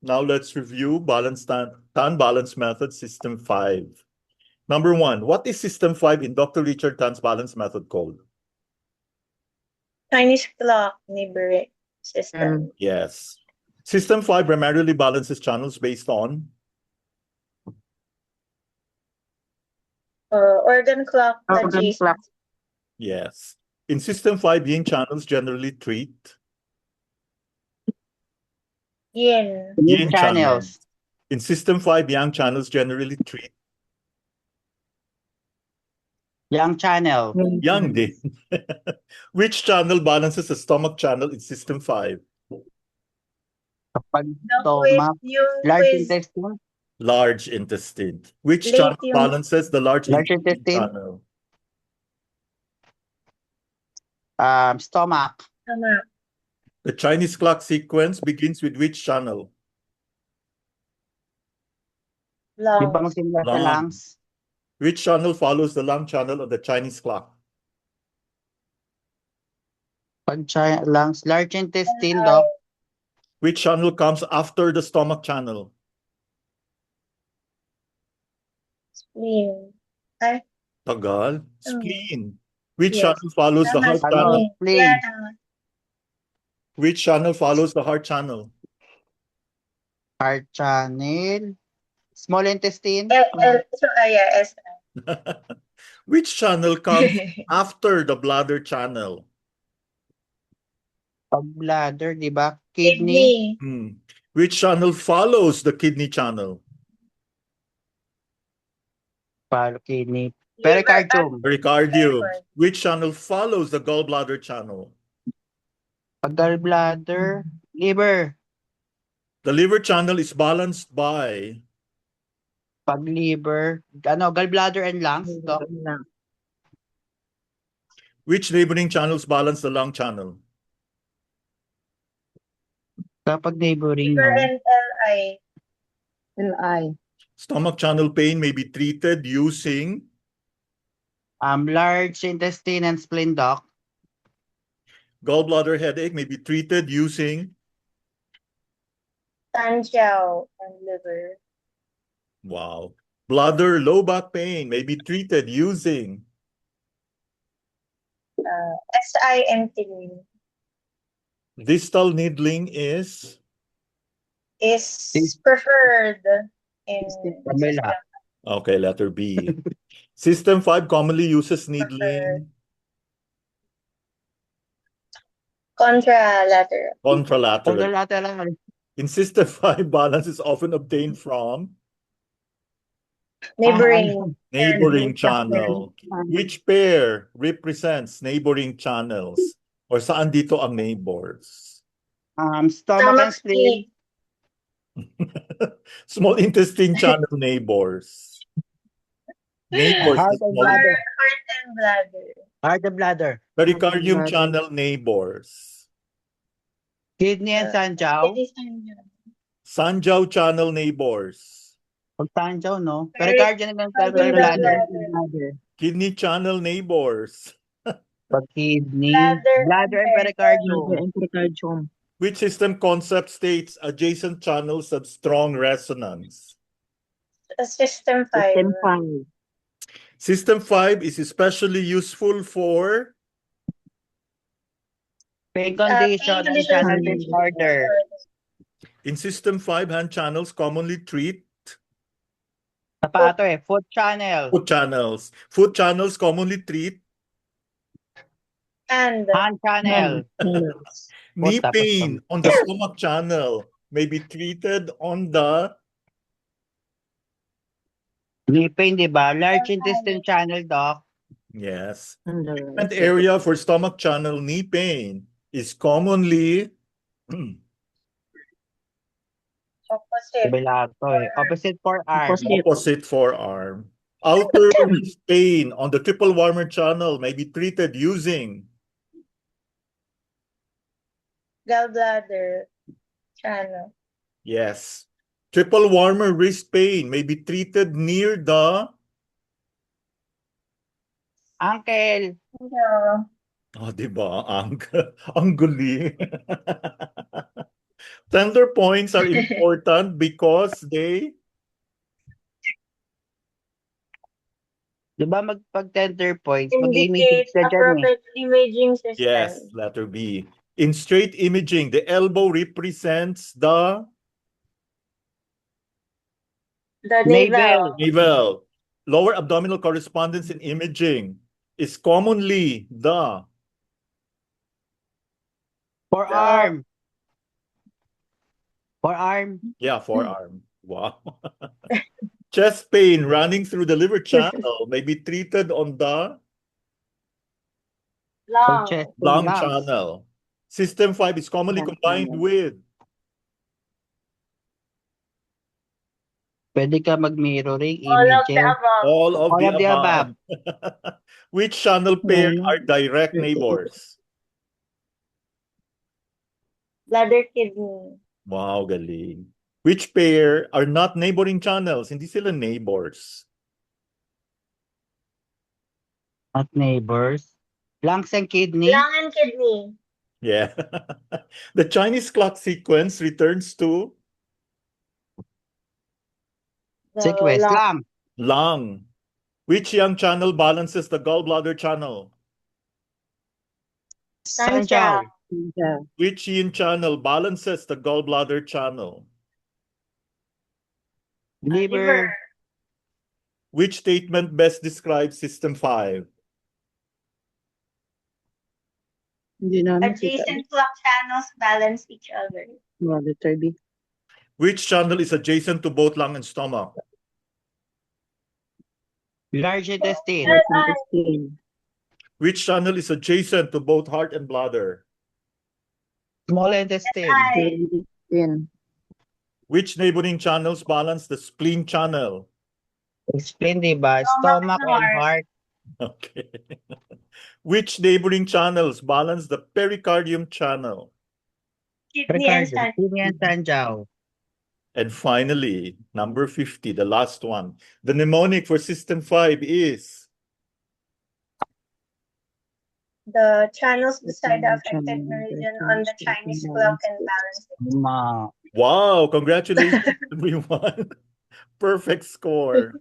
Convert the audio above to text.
Now let's review Tan balance method system 5. Number 1, what is system 5 in Dr. Richard Tan's balance method called? Chinese clock neighboring system. Yes. System 5 primarily balances channels based on Organ clock Organ adjacent. clock. yes. In system 5, yin channels generally treat Yin. yin channels. In system 5, yang channels generally treat Yang channel. yang din. Which channel balances the stomach channel in system 5? Kapag Yung stomach, large quiz, intestine, Large intestine. Which Late channel yung- balances the large Large intestine intestine? channel? stomach, tama. The Chinese clock sequence begins with which channel? di ba Lungs. magsimula sa Lung. lungs? Which channel follows the lung channel of the Chinese clock? Pag lungs, large intestine, doc. Which channel comes after the stomach channel? Spleen. Ay, Tagal. Spleen. Which Yes. channel follows the tama, heart channel? Ano? Spleen. Tama. Which channel follows the heart channel? Heart channel, small intestine, S. Which channel comes after the bladder channel? pag bladder, di ba? Kidney, Hmm. Which channel follows the kidney channel? kidney, pericardium. Pericardium. Which channel follows the gallbladder channel? Pag gallbladder, liver. The liver channel is balanced by Pag liver, gallbladder and lungs, doc. which neighboring channels balance the lung channel? Kapag neighboring, Liver no? and LI. LI. Stomach channel pain may be treated using Large intestine and spleen, doc. gallbladder headache may be treated using Tanjiao and liver. wow. Bladder low back pain may be treated using SINT distal needling is is preferred in Kabila. okay, letter B. System 5 commonly uses needling contralateral. contralateral. Contralateral. In system 5, balance is often obtained from neighboring channel. Which pair represents neighboring channels? Or saan dito ang neighbors? Stomach and spleen. Small intestine channel neighbors. Neighbors. Heart and small- bladder. Heart and bladder. Heart and bladder. Pericardium channel neighbors. Kidney and sanjiao. It is Tanjiao. Sanjiao channel neighbors. Pag sanjiao, no? Pericardium and Bladder. bladder. Kidney channel neighbors. Pag kidney, Bladder bladder and and pericardium. Which system concept states adjacent channels have strong resonance? System 5. System 5 is especially useful for Pain condition and channel disorder. in system 5 hand channels commonly treat Sapato foot channel. foot channels. Foot channels commonly treat And Hand channel. knee tapos pain on the stomach channel may be treated on the Knee pain, di ba? Large intestine channel, doc. yes. Treatment area for stomach channel knee pain is commonly opposite. Opposite forearm. opposite forearm. Outer wrist pain on the triple warmer channel may be treated using Gallbladder channel. yes. Triple warmer wrist pain may be treated near the Ankle. No. oh, di ba? Ang galing. Tender points are important because they, Di ba pag tender points, mag-imaging Indicates ka dyan eh. appropriate imaging system. yes, letter B. In straight imaging, the elbow represents the The Navel. navel. navel. Lower abdominal correspondence in imaging is commonly the Forearm. Forearm. yeah, forearm. Wow. Chest pain running through the liver channel may be treated on the Or Lung. chest and lung lungs. channel. System 5 is commonly Lung combined channel. with Pwede ka mag-mirroring All of the images. above. all of All the of the above. Which channel pair are direct neighbors? Bladder, kidney. Wow, galing. Which pair are not neighboring channels? Hindi sila neighbors. Not neighbors. Lungs and kidney. Lung and kidney. Yeah. The Chinese clock sequence returns to The Sequence. lung. Lung. lung. Which yang channel balances the gallbladder channel? Sanjiao. Which yin channel balances the gallbladder channel? Liver. Which statement best describes System 5? Hindi namin kita. Adjacent clock channels balance each other. Letter B. Which channel is adjacent to both lung and stomach? Large intestine. Intestine. Which channel is adjacent to both heart and bladder? Small intestine. Intestine. Which neighboring channels balance the spleen channel? Spleen, diba? Stomach and heart. Okay. Which neighboring channels balance the pericardium channel? Kidney and Pericardium. Kidney and Sanjiao. And finally, number 50, the last one. The mnemonic for System 5 is the channels beside the Channel, affected channel, meridian the on the channels Chinese and clock balance. and balance. Ma. wow, congratulations everyone. Perfect score.